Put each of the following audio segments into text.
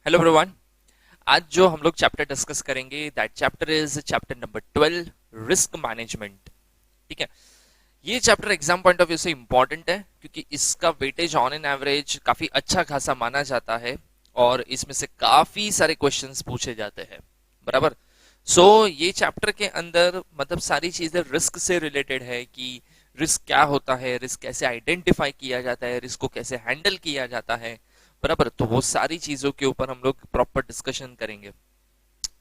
Hello everyone. आज जो हम लोग चैप्टर डिस्कस करेंगे that chapter is chapter number 12, risk management. ठीक है, ये chapter exam point of view से इंपॉर्टेंट है क्योंकि इसका वेटेज ऑन एन एवरेज काफी अच्छा खासा माना जाता है और इसमें से काफी सारे क्वेश्चंस पूछे जाते हैं। बराबर। ये चैप्टर के अंदर मतलब सारी चीजें रिस्क से रिलेटेड है कि रिस्क क्या होता है, रिस्क कैसे आइडेंटिफाई किया जाता है, रिस्क को कैसे हैंडल किया जाता है। बराबर, तो वो सारी चीजों के ऊपर हम लोग प्रॉपर डिस्कशन करेंगे।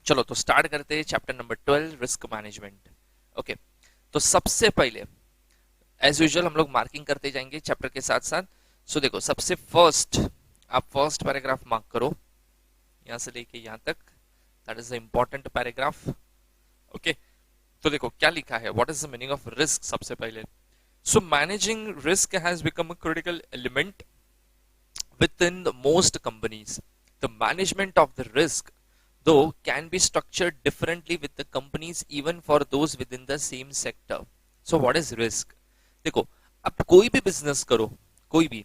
चलो तो स्टार्ट करते हैं chapter number 12, risk management. Okay, तो सबसे पहले एज यूजुअल हम लोग मार्किंग करते जाएंगे चैप्टर के साथ साथ। देखो, सबसे फर्स्ट आप फर्स्ट पैराग्राफ मार्क करो, यहां से लेके यहां तक। That is the important paragraph. Okay, तो देखो क्या लिखा है, what is the meaning of risk. सबसे पहले, managing risk has become a critical element within the most companies. The management of the risk, though, can be structured differently with the companies even for those within the same sector. So what is risk? देखो, आप कोई भी business करो, कोई भी,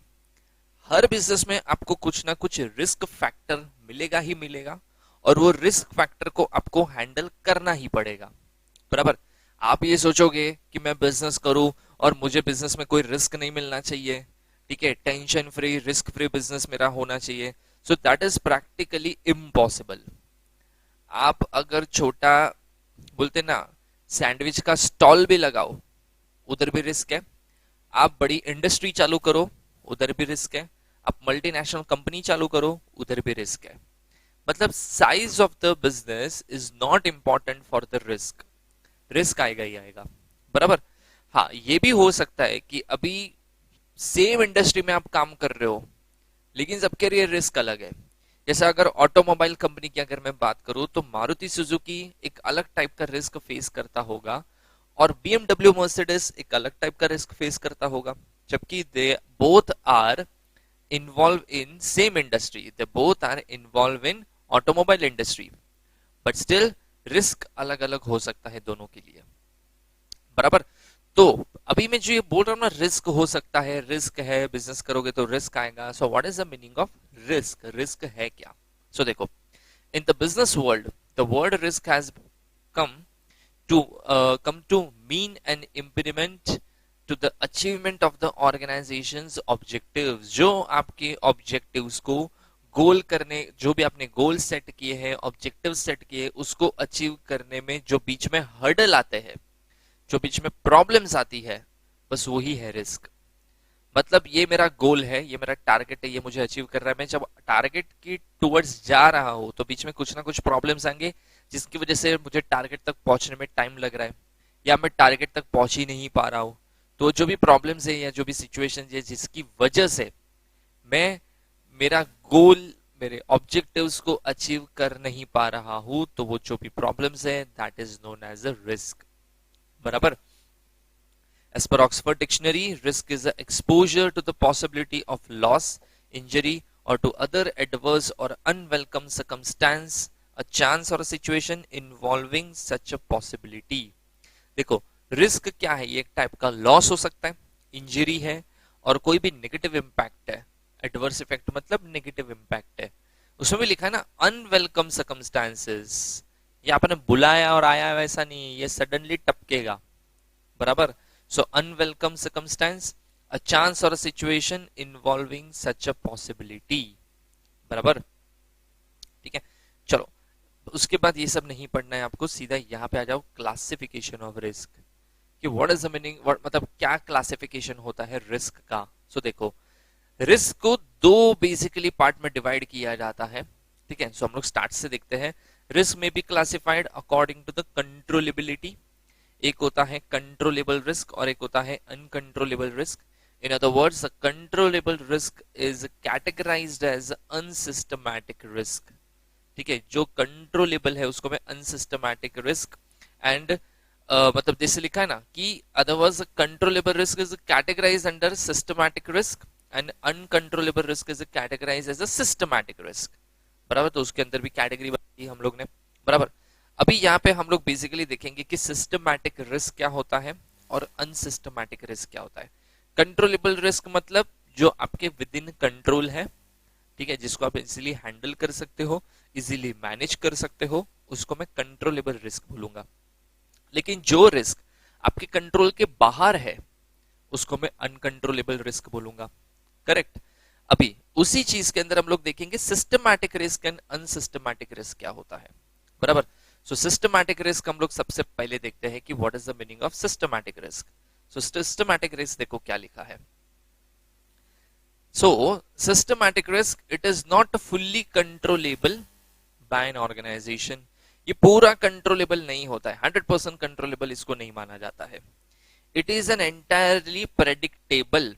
हर business में आपको कुछ ना कुछ रिस्क फैक्टर मिलेगा ही मिलेगा और वो रिस्क फैक्टर को आपको हैंडल करना ही पड़ेगा। बराबर। आप ये सोचोगे कि मैं बिजनेस करूं और मुझे बिजनेस में कोई रिस्क नहीं मिलना चाहिए, ठीक है, tension free risk free business मेरा होना चाहिए, दैट इज प्रैक्टिकली इम्पॉसिबल। आप अगर छोटा बोलते ना सैंडविच का स्टॉल भी लगाओ, उधर भी रिस्क है। आप बड़ी इंडस्ट्री चालू करो, उधर भी रिस्क है। आप मल्टीनेशनल कंपनी चालू करो, उधर भी रिस्क है। मतलब size of the business is not important for the risk. Risk आएगा ही आएगा। बराबर। हाँ, ये भी हो सकता है कि अभी सेम इंडस्ट्री में आप काम कर रहे हो लेकिन सबके लिए रिस्क अलग है। जैसे अगर ऑटोमोबाइल कंपनी की अगर मैं बात करूं तो मारुति सुजुकी एक अलग टाइप का रिस्क फेस करता होगा और बीएमडब्ल्यू मर्सिडीज एक अलग टाइप का रिस्क फेस करता होगा, जबकि they both are involve in same industry, they both are involve in automobile industry, but still risk अलग अलग हो सकता है दोनों के लिए। बराबर। तो अभी मैं जो ये बोल रहा हूँ ना, रिस्क हो सकता है, रिस्क है, बिजनेस करोगे तो रिस्क आएगा। What is the meaning of risk? Risk है क्या? देखो, in the business world the word risk has come to mean an impediment to the achievement of the organisations objectives. जो आपके ऑब्जेक्टिव्स को गोल करने, जो भी आपने गोल सेट किए हैं, ऑब्जेक्टिव सेट किए, उसको अचीव करने में जो बीच में हर्डल आते हैं, जो बीच में प्रॉब्लम्स आती है, बस वही है रिस्क। मतलब ये मेरा गोल है, ये मेरा टारगेट है, ये मुझे अचीव कर रहा है, मैं जब टारगेट की टुवर्ड्स जा रहा हूं तो बीच में कुछ ना कुछ प्रॉब्लम्स आएंगे जिसकी वजह से मुझे टारगेट तक पहुंचने में टाइम लग रहा है या मैं टारगेट तक पहुंच ही नहीं पा रहा हूं। तो जो भी प्रॉब्लम्स है या जो भी सिचुएशन है जिसकी वजह से मैं मेरा गोल, मेरे ऑब्जेक्टिव्स को अचीव कर नहीं पा रहा हूं, तो वो जो भी प्रॉब्लम्स है that is known as a risk. बराबर। As per Oxford Dictionary, risk is the exposure to the possibility of loss, injury, or to other adverse or unwelcome circumstance, a chance or a situation involving such a possibility. देखो, risk क्या है? ये एक type का loss हो सकता है, injury है, और कोई भी नेगेटिव इम्पैक्ट है। एडवर्स इफेक्ट मतलब नेगेटिव इम्पैक्ट है। उसमें भी लिखा है ना, अनवेलकम सर्कमस्टांसेस। ये आपने बुलाया और आया वैसा नहीं, ये सडनली टपकेगा। बराबर। Unwelcome circumstance, a chance or a situation involving such a possibility. बराबर। ठीक है, चलो उसके बाद ये सब नहीं पढ़ना है आपको, सीधा यहाँ पे आ जाओ, क्लासिफिकेशन ऑफ रिस्क। कि व्हाट इज द मीनिंग, मतलब क्या क्लासिफिकेशन होता है रिस्क का। देखो, रिस्क को दो बेसिकली पार्ट में डिवाइड किया जाता है। ठीक है, हम लोग स्टार्ट से देखते हैं। Risk may be classified according to the controllability. एक होता है कंट्रोलेबल रिस्क और एक होता है uncontrollable risk. In other words, controllable risk is categorised as unsystematic risk. ठीक है, जो कंट्रोलेबल है उसको मैं अनसिस्टमैटिक रिस्क एंड मतलब जैसे लिखा है ना कि otherwise controllable risk is categorised under systematic risk and uncontrollable risk is categorised as a systematic risk. बराबर। तो उसके अंदर भी कैटेगरी बनाई हम लोग ने। बराबर। अभी यहाँ पे हम लोग बेसिकली देखेंगे कि सिस्टमैटिक रिस्क क्या होता है और अनसिस्टमैटिक रिस्क क्या होता है। कंट्रोलेबल रिस्क मतलब जो आपके विद इन कंट्रोल है, ठीक है, जिसको आप इजीली हैंडल कर सकते हो, इजीली मैनेज कर सकते हो, उसको मैं कंट्रोलेबल रिस्क बोलूंगा। लेकिन जो रिस्क आपके कंट्रोल के बाहर है उसको मैं अनकंट्रोलेबल रिस्क बोलूंगा। करेक्ट। अभी उसी चीज के अंदर हम लोग देखेंगे systematic risk and unsystematic risk क्या होता है। बराबर। सो सिस्टमैटिक रिस्क हम लोग सबसे पहले देखते हैं कि what is the meaning of systematic risk. So systematic risk देखो क्या लिखा है। So systematic risk it is not fully controllable by an organisation. ये पूरा कंट्रोलेबल नहीं होता है, 100% कंट्रोलेबल इसको नहीं माना जाता है। It is an entirely predictable,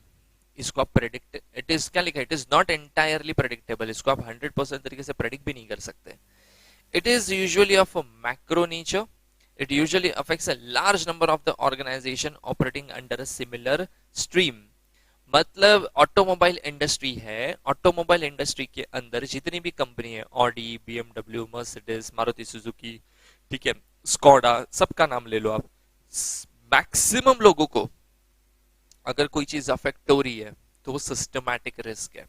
इसको आप प्रेडिक्ट, इट इज क्या लिखा है, it is not entirely predictable, इसको आप 100% तरीके से प्रेडिक्ट भी नहीं कर सकते। It is usually of macro nature, it usually affects a large number of the organisation operating under a similar stream. मतलब ऑटोमोबाइल इंडस्ट्री है, ऑटोमोबाइल इंडस्ट्री के अंदर जितनी भी कंपनी है, Audi, BMW, Mercedes, Maruti Suzuki, ठीक है, स्कोडा, सबका नाम ले लो आप, मैक्सिमम लोगों को अगर कोई चीज अफेक्ट हो रही है तो वो सिस्टमैटिक रिस्क है।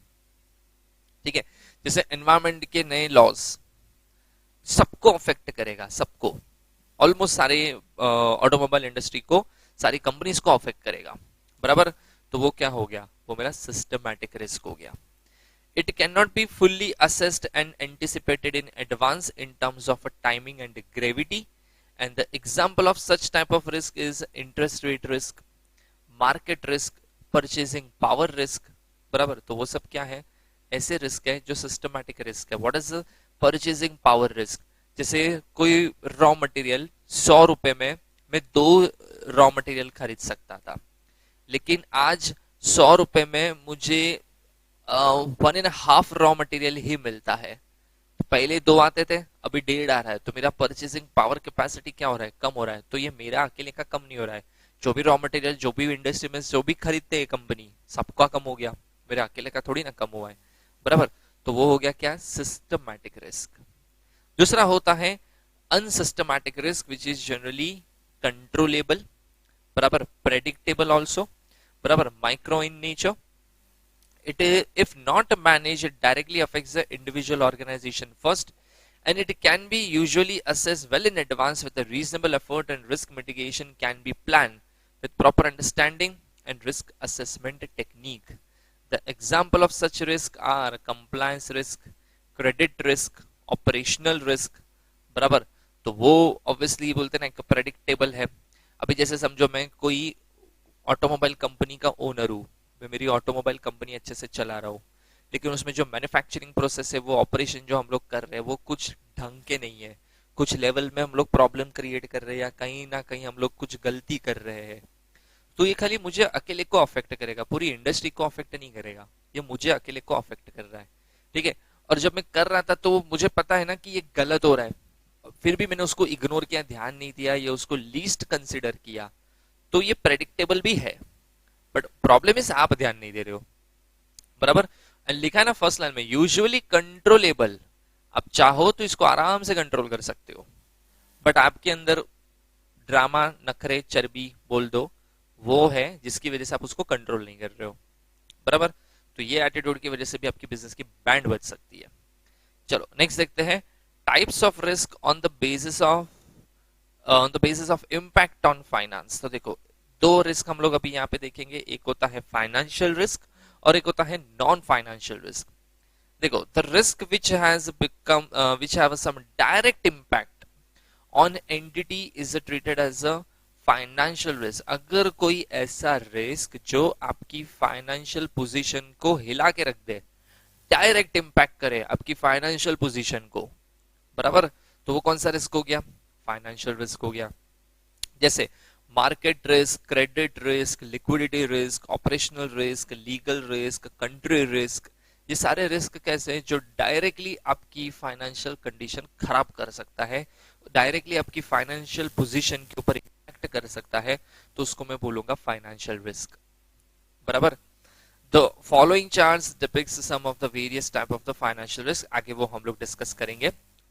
ठीक है, जैसे एनवायरमेंट के नए लॉज सबको अफेक्ट करेगा, सबको, ऑलमोस्ट सारे ऑटोमोबाइल इंडस्ट्री को, सारी कंपनीज को अफेक्ट करेगा। बराबर। तो वो क्या हो गया, वो मेरा सिस्टमैटिक रिस्क हो गया। It can not be fully assessed and anticipated in advance in terms of timing and gravity, and the example of such type of risk is interest rate risk, market risk, purchasing power risk. बराबर। तो वो सब क्या है, ऐसे risk है जो systematic risk है। What is purchasing power risk, जैसे कोई रॉ मटेरियल 100 रुपए में मैं 2 रॉ मटेरियल खरीद सकता था, लेकिन आज 100 रुपए में मुझे 1.5 रॉ मटेरियल ही मिलता है। तो पहले 2 आते थे, अभी 1.5 आ रहा है, तो मेरा परचेसिंग पावर कैपेसिटी क्या हो रहा है, कम हो रहा है। तो ये मेरा अकेले का कम नहीं हो रहा है, जो भी रॉ मटेरियल, जो भी इंडस्ट्री में जो भी खरीदते हैं कंपनी, सबका कम हो गया, मेरे अकेले का थोड़ी ना कम हुआ है। बराबर। तो वो हो गया क्या, सिस्टमैटिक रिस्क। दूसरा होता है unsystematic risk which is generally controllable, बराबर, प्रेडिक्टेबल ऑल्सो, बराबर, micro in nature. It is, if not managed, it directly affects the individual organization first, and it can be usually assessed well in advance with a reasonable effort, and risk mitigation can be planned with proper understanding and risk assessment technique. The example of such risk are compliance risk, credit risk, operational risk। बराबर। तो वो obviously बोलते ना predictable है। अभी जैसे समझो मैं कोई ऑटोमोबाइल कंपनी का ओनर हूँ, मैं मेरी ऑटोमोबाइल कंपनी अच्छे से चला रहा हूँ, लेकिन उसमें जो मैन्युफैक्चरिंग प्रोसेस है, वो ऑपरेशन जो हम लोग कर रहे हैं, वो कुछ ढंग के नहीं है, कुछ लेवल में हम लोग प्रॉब्लम क्रिएट कर रहे हैं, या कहीं ना कहीं हम लोग कुछ गलती कर रहे हैं। तो ये खाली मुझे अकेले को अफेक्ट करेगा, पूरी इंडस्ट्री को अफेक्ट नहीं करेगा, ये मुझे अकेले को अफेक्ट कर रहा है। ठीक है। और जब मैं कर रहा था तो मुझे पता है ना कि ये गलत हो रहा है, फिर भी मैंने उसको इग्नोर किया, ध्यान नहीं दिया, या उसको लीस्ट कंसिडर किया, तो ये प्रेडिक्टेबल भी है, बट प्रॉब्लम इज आप ध्यान नहीं दे रहे हो। बराबर। लिखा है ना फर्स्ट लाइन में, यूजुअली कंट्रोलेबल, आप चाहो तो इसको आराम से कंट्रोल कर सकते हो, बट आपके अंदर ड्रामा, नखरे, चर्बी बोल दो, वो है जिसकी वजह से आप उसको कंट्रोल नहीं कर रहे हो। बराबर। तो ये एटीट्यूड की वजह से भी आपकी बिजनेस की बैंड बच सकती है। चलो नेक्स्ट देखते हैं, types of risk on the basis of impact on finance. तो देखो, 2 रिस्क हम लोग अभी यहाँ पे देखेंगे, एक होता है फाइनेंशियल रिस्क और एक होता है नॉन फाइनेंशियल रिस्क। देखो, the risk which has become which have some direct impact on entity is treated as a financial risk. अगर कोई ऐसा रिस्क जो आपकी फाइनेंशियल पोजीशन को हिला के रख दे, डायरेक्ट इम्पैक्ट करे आपकी फाइनेंशियल पोजीशन को, बराबर, तो वो कौन सा रिस्क हो गया, फाइनेंशियल रिस्क हो गया। जैसे market risk, credit risk, liquidity risk, operational risk, legal risk, country risk, ये सारे रिस्क कैसे हैं, जो डायरेक्टली आपकी फाइनेंशियल कंडीशन खराब कर सकता है, डायरेक्टली आपकी फाइनेंशियल पोजीशन के ऊपर इम्पैक्ट कर सकता है, तो उसको मैं बोलूंगा फाइनेंशियल रिस्क। बराबर। The following charts depicts some of the various type of the financial risk, आगे वो हम लोग डिस्कस करेंगे।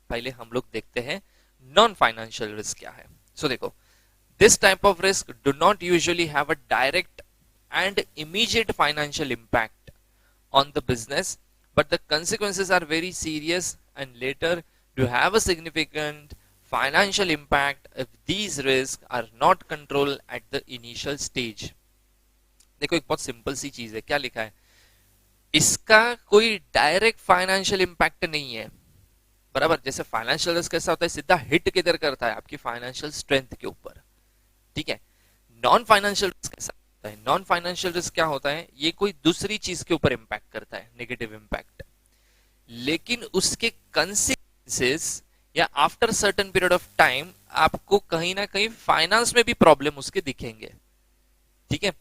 पहले हम लोग देखते हैं नॉन फाइनेंशियल रिस्क क्या है। सो देखो, this type of risk do not usually have a direct and immediate financial impact on the business, but the consequences are very serious and later to have a significant financial impact if these risks are not controlled at the initial stage. देखो एक बहुत simple सी चीज है, क्या लिखा है, इसका कोई डायरेक्ट फाइनेंशियल इम्पैक्ट नहीं है, बराबर। जैसे फाइनेंशियल रिस्क कैसा होता है, सीधा हिट किधर करता है, आपकी फाइनेंशियल स्ट्रेंथ के ऊपर, ठीक है। नॉन फाइनेंशियल रिस्क कैसा होता है, नॉन फाइनेंशियल रिस्क क्या होता है, ये कोई दूसरी चीज के ऊपर इम्पैक्ट करता है, नेगेटिव इम्पैक्ट, लेकिन उसके कंसिक्वेंसेस या after certain period of time आपको कहीं ना कहीं फाइनेंस में भी प्रॉब्लम उसके दिखेंगे, ठीक है।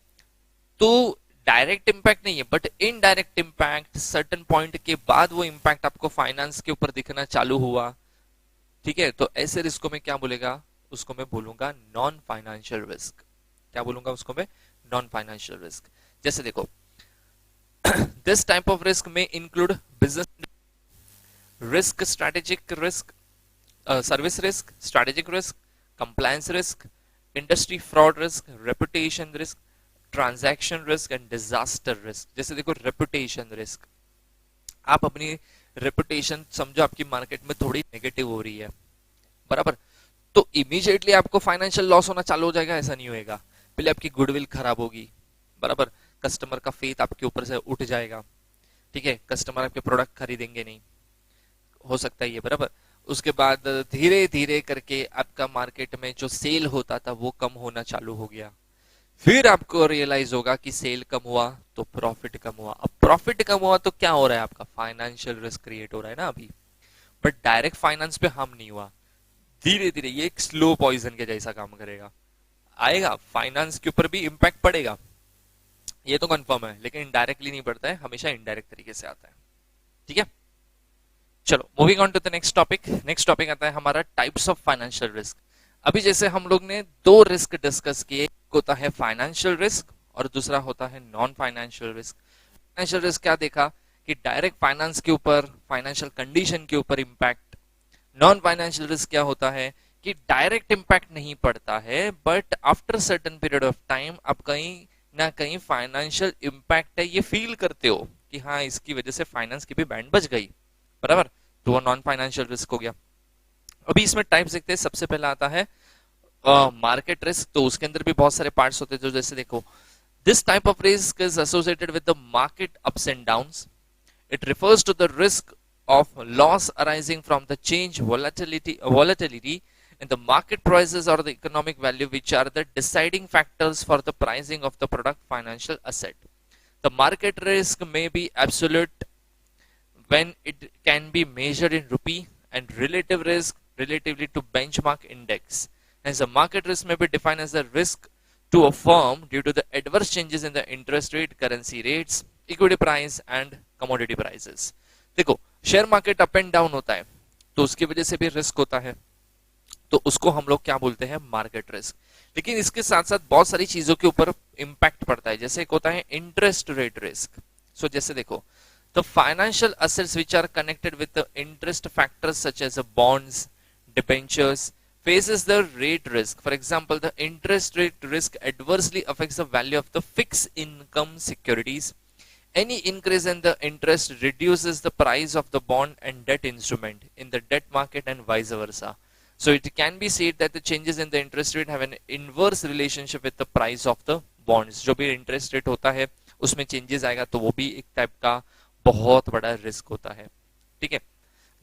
तो डायरेक्ट इंपैक्ट नहीं है, but indirect impact certain point के बाद वो इंपैक्ट आपको फाइनेंस के ऊपर दिखना चालू हुआ, ठीक है। तो ऐसे रिस्क को मैं क्या बोलेगा, उसको मैं बोलूंगा नॉन फाइनेंशियल रिस्क। क्या बोलूंगा उसको मैं, नॉन फाइनेंशियल रिस्क। जैसे देखो दिस टाइप ऑफ रिस्क में include business risk, strategic risk, service risk, strategic risk, compliance risk, industry fraud risk, reputation risk, transaction risk and disaster risk. जैसे देखो reputation risk, आप अपनी रेपुटेशन समझो आपकी market में थोड़ी नेगेटिव हो रही है, बराबर, तो इमीडिएटली आपको फाइनेंशियल लॉस होना चालू हो जाएगा, ऐसा नहीं होएगा। पहले आपकी गुडविल खराब होगी, बराबर, कस्टमर का फेथ आपके ऊपर से उठ जाएगा, ठीक है, कस्टमर आपके प्रोडक्ट खरीदेंगे नहीं, हो सकता है ये, बराबर। उसके बाद धीरे धीरे करके आपका मार्केट में जो सेल होता था वो कम होना चालू हो गया, फिर आपको रियलाइज होगा कि सेल कम हुआ तो प्रॉफिट कम हुआ। अब प्रॉफिट कम हुआ तो क्या हो रहा है, आपका फाइनेंशियल रिस्क क्रिएट हो रहा है ना अभी, बट डायरेक्ट फाइनेंस पे हार्म नहीं हुआ, धीरे धीरे ये एक स्लो पॉइजन के जैसा काम करेगा, आएगा फाइनेंस के ऊपर भी इंपैक्ट पड़ेगा, ये तो कंफर्म है, लेकिन डायरेक्टली नहीं पड़ता है, हमेशा इनडायरेक्ट तरीके से आता है, ठीक है। चलो moving on to the next topic. Next topic आता है हमारा टाइप्स ऑफ फाइनेंशियल रिस्क। अभी जैसे हम लोग ने दो रिस्क डिस्कस किए, एक होता है फाइनेंशियल रिस्क और दूसरा होता है non financial risk. Financial risk क्या देखा कि डायरेक्ट फाइनेंस के ऊपर, फाइनेंशियल कंडीशन के ऊपर इंपैक्ट। नॉन फाइनेंशियल रिस्क क्या होता है कि डायरेक्ट इंपैक्ट नहीं पड़ता है, but after certain period of time आप कहीं ना कहीं फाइनेंशियल इंपैक्ट है ये फील करते हो कि हाँ इसकी वजह से फाइनेंस की भी बैंड बच गई, बराबर, तो वो नॉन फाइनेंशियल रिस्क हो गया। अभी इसमें टाइप्स देखते हैं। सबसे पहला आता है मार्केट रिस्क, तो उसके अंदर भी बहुत सारे पार्ट्स होते हैं, जो जैसे देखो this type of risk is associated with the market ups and downs. It refers to the risk of loss arising from the change volatility in the market prices or the economic value, which are the deciding factors for the pricing of the product financial asset. The market risk may be absolute when it can be measured in rupee, and relative risk relatively to benchmark index. Hence the market risk may be defined as the risk to a firm due to the adverse changes in the interest rate, currency rates, equity price and commodity prices. देखो share market up and down होता है तो उसकी वजह से भी risk होता है, तो उसको हम लोग क्या बोलते हैं, मार्केट रिस्क। लेकिन इसके साथ साथ बहुत सारी चीजों के ऊपर इंपैक्ट पड़ता है, जैसे एक होता है इंटरेस्ट रेट रिस्क। सो जैसे देखो the financial assets which are connected with the interest factors such as bonds, debentures faces the rate risk. For example, the interest rate risk adversely affects the value of the fixed income securities. Any increase in the interest reduces the price of the bond and debt instrument in the debt market and vice versa. So it can be said that the changes in the interest rate have an inverse relationship with the price of the bonds. जो भी interest rate होता है उसमें changes आएगा तो वो भी एक type का बहुत बड़ा risk होता है, ठीक है।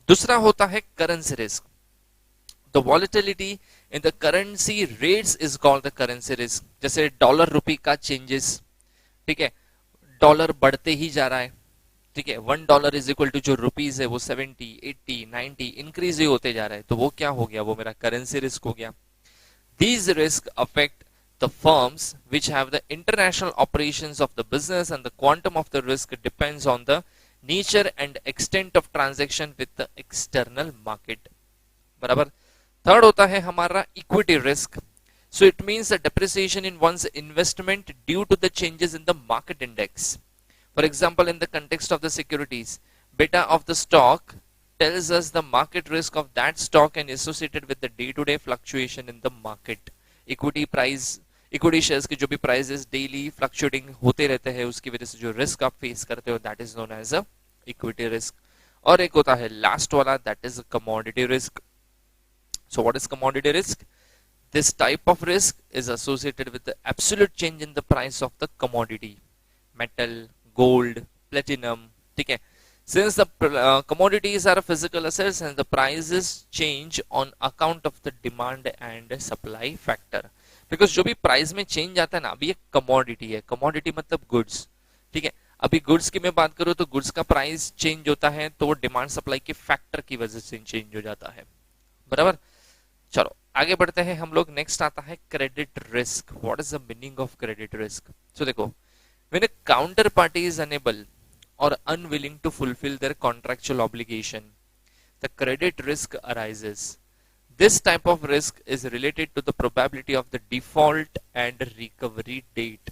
दूसरा होता है currency risk. The volatility in the currency rates is called the currency risk. जैसे डॉलर रुपी का changes, ठीक है, डॉलर बढ़ते ही जा रहा है, ठीक है, $1 इज इक्वल टू जो रुपीज है वो 70, 80, 90 इंक्रीज ही होते जा रहा है, तो वो क्या हो गया, वो मेरा करेंसी रिस्क हो गया। These risks affect the firms which have the international operations of the business, and the quantum of the risk depends on the nature and extent of transaction with the external market, बराबर। Third होता है हमारा equity risk. So it means the depreciation in one's investment due to the changes in the market index. For example, in the context of the securities, beta of the stock tells us the market risk of that stock and associated with the day-to-day fluctuation in the market. Equity price, equity shares के जो भी prices daily fluctuating होते रहते हैं उसकी वजह से जो risk आप face करते हो that is known as a equity risk. और एक होता है लास्ट वाला, that is commodity risk. So what is commodity risk? This type of risk is associated with the absolute change in the price of the commodity, metal, gold, platinum. ठीक है? Since the commodities are physical assets and the prices change on account of the demand and supply factor. Because जो भी price में change आता है ना, अभी ये कमोडिटी है, कमोडिटी मतलब गुड्स, ठीक है? अभी गुड्स की मैं बात करूं तो गुड्स का प्राइस चेंज होता है तो वो डिमांड सप्लाई के फैक्टर की वजह से चेंज हो जाता है, बराबर? चलो आगे बढ़ते हैं हम लोग। नेक्स्ट आता है credit risk. What is the meaning of credit risk? So देखो, when a counter party is unable और unwilling to fulfil their contractual obligation, the credit risk arises. This type of risk is related to the probability of the default and recovery debt.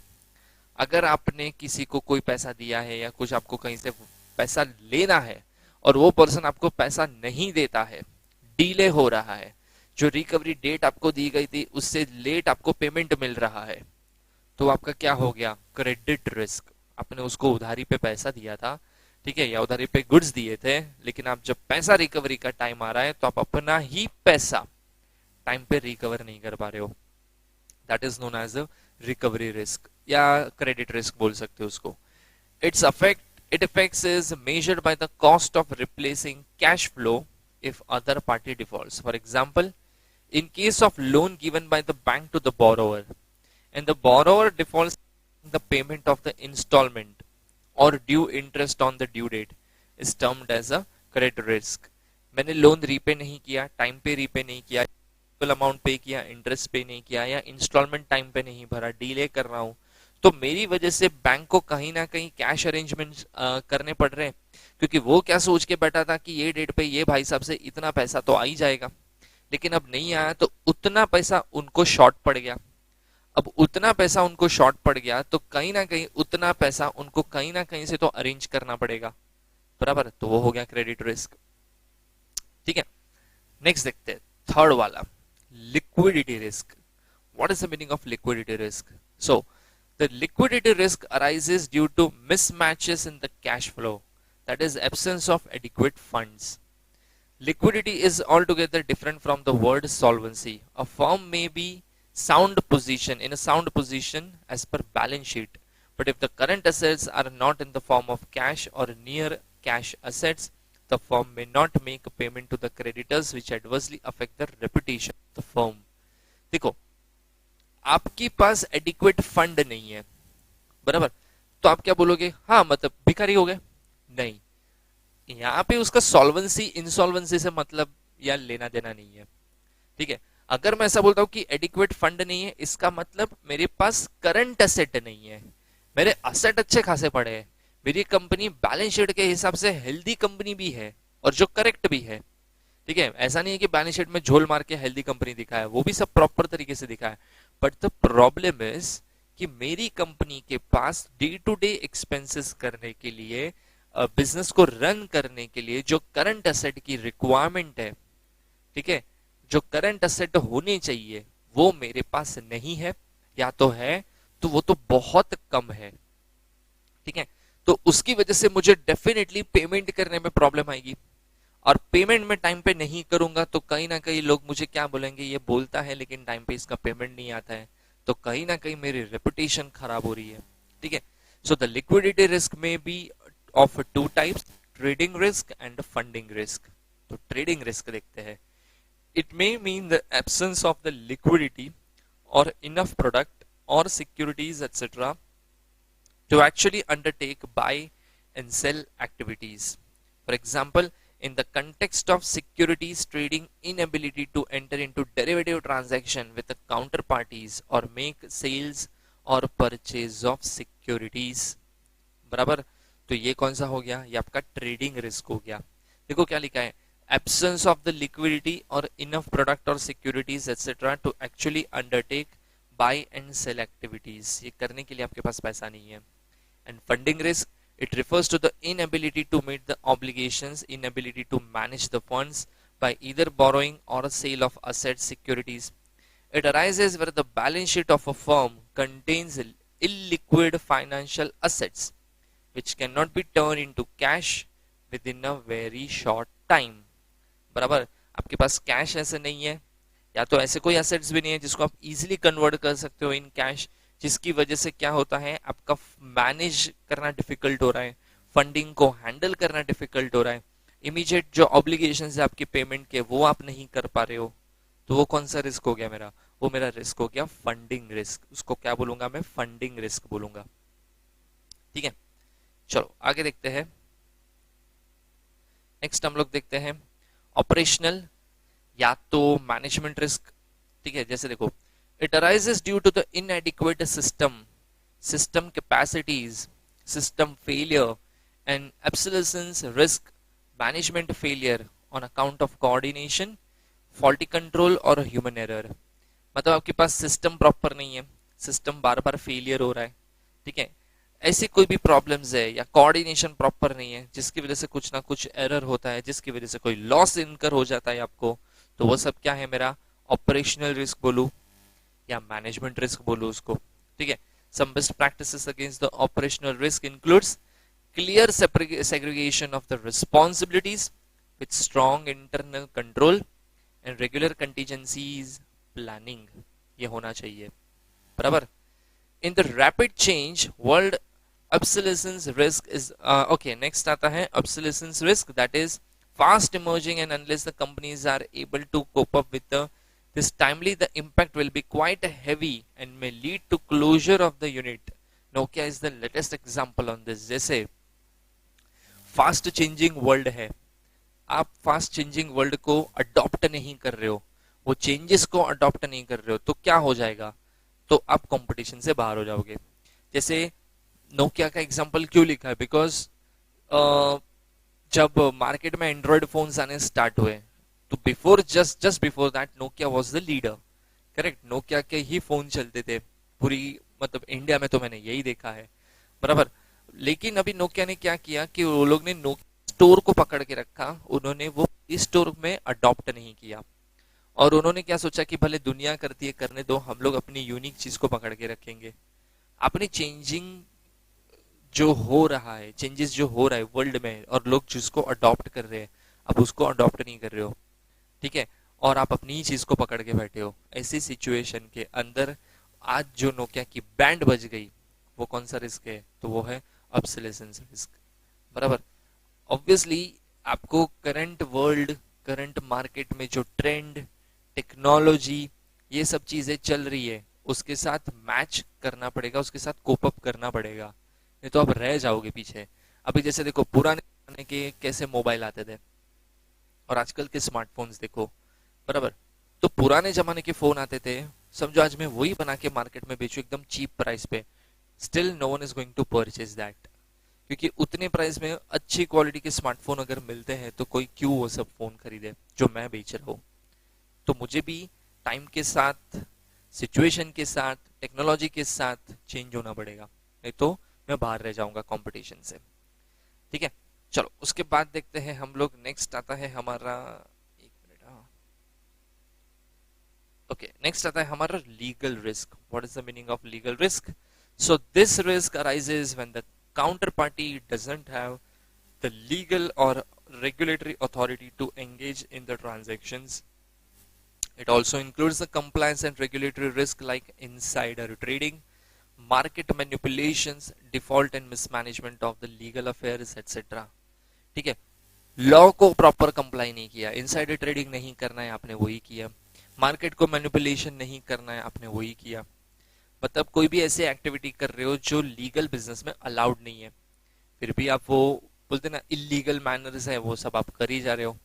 अगर आपने किसी को कोई पैसा दिया है या कुछ आपको कहीं से पैसा लेना है और वो पर्सन आपको पैसा नहीं देता है, डीले हो रहा है, जो रिकवरी डेट आपको दी गई थी उससे लेट आपको पेमेंट मिल रहा है, तो आपका क्या हो गया? Credit risk. आपने उसको उधारी पे पैसा दिया था, ठीक है, या उधारी पे गुड्स दिए थे, लेकिन आप जब पैसा रिकवरी का टाइम आ रहा है तो आप अपना ही पैसा टाइम पे रिकवर नहीं कर पा रहे हो। That is known as recovery risk या क्रेडिट रिस्क बोल सकते हो उसको। It affects is measured by the cost of replacing cash flow if other party defaults. For example, in case of loan given by the bank to the borrower and the borrower defaults the payment of the installment or due interest on the due date is termed as a credit risk. मैंने loan repay नहीं किया, time पे repay नहीं किया, full amount पे किया, interest पे नहीं किया, या इंस्टॉलमेंट टाइम पे नहीं भरा, डिले कर रहा हूं, तो मेरी वजह से बैंक को कहीं ना कहीं कैश अरेंजमेंट करने पड़ रहे हैं, क्योंकि वो क्या सोच के बैठा था कि ये डेट पे ये भाई साहब से इतना पैसा तो आ ही जाएगा, लेकिन अब नहीं आया तो उतना पैसा उनको शॉर्ट पड़ गया। अब उतना पैसा उनको शॉर्ट पड़ गया तो कहीं ना कहीं उतना पैसा उनको कहीं ना कहीं से तो अरेंज करना पड़ेगा, बराबर? तो वो हो गया क्रेडिट रिस्क, ठीक है। नेक्स्ट देखते हैं थर्ड वाला, liquidity risk. What is the meaning of liquidity risk? So the liquidity risk arises due to mismatches in the cash flow, that is absence of adequate funds. Liquidity is altogether different from the word solvency. A firm may be in a sound position as per balance sheet, but if the current assets are not in the form of cash or near cash assets, the firm may not make a payment to the creditors, which adversely affect the reputation of the firm. देखो, आपके पास adequate fund नहीं है, बराबर, तो आप क्या बोलोगे? हाँ मतलब भिखारी हो गए? नहीं, यहाँ पे उसका सॉल्वेंसी इंसॉल्वेंसी से मतलब या लेना देना नहीं है, ठीक है। अगर मैं ऐसा बोलता हूँ कि एडिक्वेट फंड नहीं है, इसका मतलब मेरे पास करंट एसेट नहीं है, मेरे एसेट अच्छे खासे पड़े हैं, मेरी कंपनी बैलेंस शीट के हिसाब से हेल्दी कंपनी भी है और जो करेक्ट भी है, ठीक है। ऐसा नहीं है कि बैलेंस शीट में झोल मार के हेल्दी कंपनी दिखाया, वो भी सब प्रॉपर तरीके से दिखाया, बट द प्रॉब्लम इज कि मेरी कंपनी के पास डे टू डे एक्सपेंसेस करने के लिए, बिजनेस को रन करने के लिए जो करंट एसेट की रिक्वायरमेंट है, ठीक है, जो करंट एसेट होने चाहिए वो मेरे पास नहीं है, या तो है तो वो तो बहुत कम है, ठीक है। तो उसकी वजह से मुझे डेफिनेटली पेमेंट करने में प्रॉब्लम आएगी, और पेमेंट में टाइम पे नहीं करूंगा तो कहीं ना कहीं लोग मुझे क्या बोलेंगे, ये बोलता है लेकिन टाइम पे इसका पेमेंट नहीं आता है, तो कहीं ना कहीं मेरी रेपुटेशन खराब हो रही है, ठीक है। So the liquidity risk may be of two types, trading risk and funding risk. तो ट्रेडिंग रिस्क देखते हैं। It may mean the absence of the liquidity और इनफ प्रोडक्ट और securities etcetera to actually undertake buy and sell activities. For example, in the context of securities trading, inability to enter into derivative transaction with the counterparties or make sales or purchase of securities. बराबर? तो ये कौन सा हो गया? ये आपका trading risk हो गया। देखो क्या लिखा है, absence of the liquidity or enough product or securities etc. to actually undertake buy and sell activities. ये करने के लिए आपके पास पैसा नहीं है। And funding risk, it refers to the inability to meet the obligations, inability to manage the funds by either borrowing or a sale of assets, securities. It arises where the balance sheet of a firm contains illiquid financial assets which cannot be turned into cash with in a very short time. बराबर, आपके पास cash ऐसे नहीं है, या तो ऐसे कोई assets भी नहीं है जिसको आप इजीली कन्वर्ट कर सकते हो इन कैश, जिसकी वजह से क्या होता है, आपका मैनेज करना डिफिकल्ट हो रहा है, फंडिंग को हैंडल करना डिफिकल्ट हो रहा है, इमीडिएट जो ऑब्लिगेशंस है आपके पेमेंट के वो आप नहीं कर पा रहे हो। तो वो कौन सा रिस्क हो गया मेरा, वो मेरा रिस्क हो गया फंडिंग रिस्क। उसको क्या बोलूंगा मैं, फंडिंग रिस्क बोलूंगा। ठीक है, चलो आगे देखते हैं। नेक्स्ट हम लोग देखते हैं ऑपरेशनल या तो मैनेजमेंट रिस्क। ठीक है, जैसे देखो, it arises due to the inadequate system, system capacities, system failure, and obsolescence risk, management failure on account of coordination, faulty control और human error। मतलब आपके पास सिस्टम प्रॉपर नहीं है, सिस्टम बार बार फेलियर हो रहा है, ठीक है, ऐसी कोई भी प्रॉब्लम्स है, या कोऑर्डिनेशन प्रॉपर नहीं है जिसकी वजह से कुछ ना कुछ एरर होता है, जिसकी वजह से कोई लॉस इनकर हो जाता है आपको, तो वो सब क्या है मेरा ऑपरेशनल रिस्क बोलूं या मैनेजमेंट रिस्क बोलूं उसको। ठीक है, some best practices against the operational risk includes clear segregation of the responsibilities with strong internal control and regular contingencies planning, ये होना चाहिए। बराबर, in the rapid change world, obsolescence risk is okay, next आता है obsolescence risk, that is fast emerging, and unless the companies are able to cope up with this timely, the impact will be quite heavy and may lead to closure of the unit. Nokia is the latest example on this। जैसे fast changing world है, आप fast changing world को adopt नहीं कर रहे हो, वो changes को अडॉप्ट नहीं कर रहे हो, तो क्या हो जाएगा, तो आप कंपटीशन से बाहर हो जाओगे। जैसे नोकिया का एग्जांपल क्यों लिखा है, बिकॉज जब मार्केट में एंड्रॉइड फोन्स आने स्टार्ट हुए, तो before just before that Nokia was the leader. Correct, Nokia के ही फोन चलते थे पूरी, मतलब इंडिया में तो मैंने यही देखा है। बराबर, लेकिन अभी नोकिया ने क्या किया कि वो लोग ने नोकिया स्टोर को पकड़ के रखा, उन्होंने वो इस स्टोर में अडॉप्ट नहीं किया, और उन्होंने क्या सोचा कि भले दुनिया करती है करने दो, हम लोग अपनी यूनिक चीज को पकड़ के रखेंगे। अपनी चेंजिंग जो हो रहा है, चेंजेस जो हो रहा है वर्ल्ड में, और लोग जिसको अडॉप्ट कर रहे हैं, अब उसको अडॉप्ट नहीं कर रहे हो, ठीक है, और आप अपनी ही चीज को पकड़ के बैठे हो। ऐसी सिचुएशन के अंदर आज जो नोकिया की बैंड बज गई, वो कौन सा रिस्क है, तो वो है ऑब्सोलेसेंस रिस्क। बराबर, ऑब्वियसली आपको करंट वर्ल्ड, करंट मार्केट में जो ट्रेंड, टेक्नोलॉजी, ये सब चीजें चल रही है, उसके साथ मैच करना पड़ेगा, उसके साथ कोप अप करना पड़ेगा, नहीं तो आप रह जाओगे पीछे। अभी जैसे देखो, पुराने जमाने के कैसे मोबाइल आते थे और आजकल के स्मार्टफोन्स देखो। बराबर, तो पुराने जमाने के फोन आते थे, समझो आज मैं वही बना के मार्केट में बेचूं एकदम चीप प्राइस पे, still no one is going to purchase that, क्योंकि उतने प्राइस में अच्छी क्वालिटी के स्मार्टफोन अगर मिलते हैं तो कोई क्यों वो सब फोन खरीदे जो मैं बेच रहा हूँ। तो मुझे भी टाइम के साथ, सिचुएशन के साथ, टेक्नोलॉजी के साथ चेंज होना पड़ेगा, नहीं तो मैं बाहर रह जाऊंगा कंपटीशन से। ठीक है, चलो उसके बाद देखते हैं हम लोग, नेक्स्ट आता है हमारा, एक मिनट, हाँ, ओके, नेक्स्ट आता है हमारा legal risk. What is the meaning of legal risk? So this risk arises when the counter party doesn't have the legal or regulatory authority to engage in the transactions. It also includes the compliance and regulatory risk like insider trading, market manipulations, default and mismanagement of the legal affairs, etc. ठीक है, law को proper comply नहीं किया, insider trading नहीं करना है आपने वही किया, मार्केट को मैनिपुलेशन नहीं करना है आपने वही किया, मतलब कोई भी ऐसे एक्टिविटी कर रहे हो जो लीगल बिजनेस में अलाउड नहीं है, फिर भी आप वो बोलते ना इलीगल मैनर्स है, वो सब आप कर ही जा रहे हो,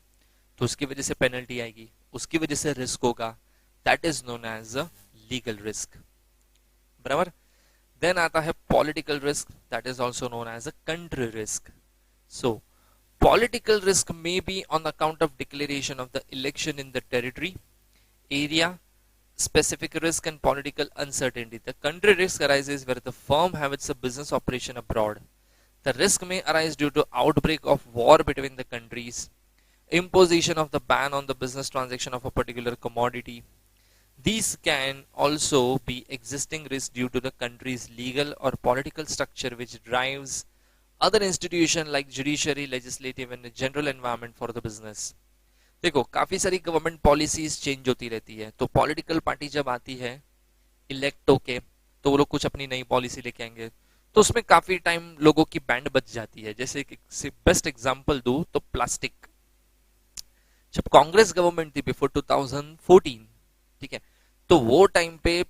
तो उसकी वजह से पेनल्टी आएगी, उसकी वजह से रिस्क होगा, that is known as a legal risk. बराबर, देन आता है political risk, that is also known as a country risk. So political risk may be on account of declaration of the election in the territory area, specific risk and political uncertainty. The country risk arises where the firm have its business operation abroad. The risk may arise due to outbreak of war between the countries, imposition of the ban on the business transaction of a particular commodity. These can also be existing risks due to the country's legal or political structure which drives other institution like judiciary, legislative and general environment for the business. देखो काफी सारी government policies change होती रहती है, तो political party जब आती है इलेक्ट होके, तो वो लोग कुछ अपनी नई पॉलिसी लेके आएंगे, तो उसमें काफी टाइम लोगों की बैंड बच जाती है। जैसे कि बेस्ट एग्जांपल दूं तो प्लास्टिक, जब कांग्रेस गवर्नमेंट थी बिफोर 2014, ठीक है, तो वो टाइम पे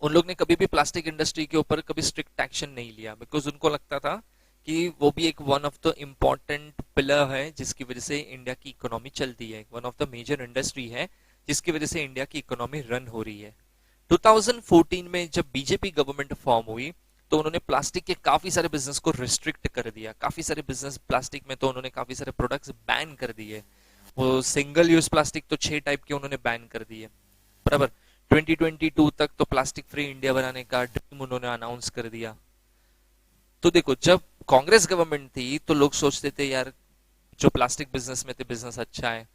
उन लोग ने कभी भी प्लास्टिक इंडस्ट्री के ऊपर कभी स्ट्रिक्ट एक्शन नहीं लिया, बिकॉज उनको लगता था कि वो भी एक one of the important pillar है जिसकी वजह से इंडिया की इकोनॉमी चलती है, one of the major industry है जिसकी वजह से इंडिया की इकोनॉमी रन हो रही है। 2014 में जब बीजेपी गवर्नमेंट फॉर्म हुई, तो उन्होंने प्लास्टिक के काफी सारे बिजनेस को रिस्ट्रिक्ट कर दिया, काफी सारे बिजनेस प्लास्टिक में, तो उन्होंने काफी सारे प्रोडक्ट्स बैन कर दिए। वो सिंगल यूज प्लास्टिक तो 6 टाइप के उन्होंने बैन कर दिए, बराबर। 2022 तक तो प्लास्टिक फ्री इंडिया बनाने का ड्रीम उन्होंने अनाउंस कर दिया। तो देखो जब कांग्रेस गवर्नमेंट थी तो लोग सोचते थे यार जो प्लास्टिक बिजनेस में थे बिजनेस अच्छा है,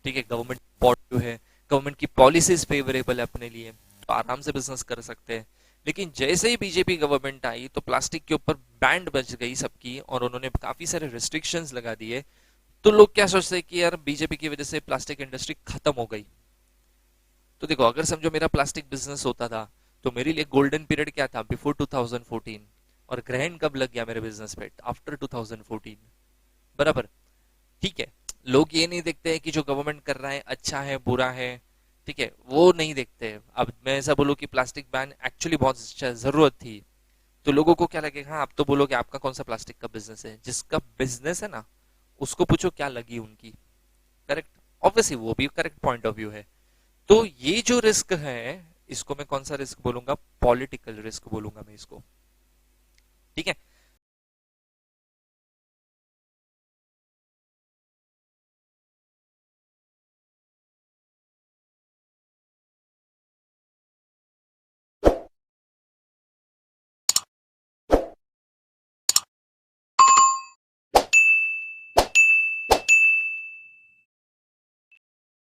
ठीक है, गवर्नमेंट सपोर्टिव है, गवर्नमेंट की पॉलिसीज फेवरेबल है अपने लिए, तो आराम से बिजनेस कर सकते हैं। लेकिन जैसे ही बीजेपी गवर्नमेंट आई तो प्लास्टिक के ऊपर बैंड बच गई सबकी और उन्होंने काफी सारे रिस्ट्रिक्शंस लगा दिए। तो लोग क्या सोचते हैं कि यार बीजेपी की वजह से प्लास्टिक इंडस्ट्री खत्म हो गई। तो देखो अगर समझो मेरा प्लास्टिक बिजनेस होता था तो मेरे लिए गोल्डन पीरियड क्या था, बिफोर 2014, और ग्रहण कब लग गया मेरे बिजनेस पे, आफ्टर 2014, बराबर। ठीक है, लोग ये नहीं देखते हैं कि जो गवर्नमेंट कर रहा है अच्छा है बुरा है, ठीक है, वो नहीं देखते हैं। अब मैं ऐसा बोलूं कि प्लास्टिक बैन एक्चुअली बहुत जरूरत थी, तो लोगों को क्या लगेगा, हाँ आप तो बोलोगे आपका कौन सा प्लास्टिक का बिजनेस है, जिसका बिजनेस है ना उसको पूछो क्या लगी उनकी, करेक्ट, ऑब्वियसली वो भी करेक्ट पॉइंट ऑफ व्यू है। तो ये जो रिस्क है इसको मैं कौन सा रिस्क बोलूंगा, पॉलिटिकल रिस्क बोलूंगा मैं इसको, ठीक है।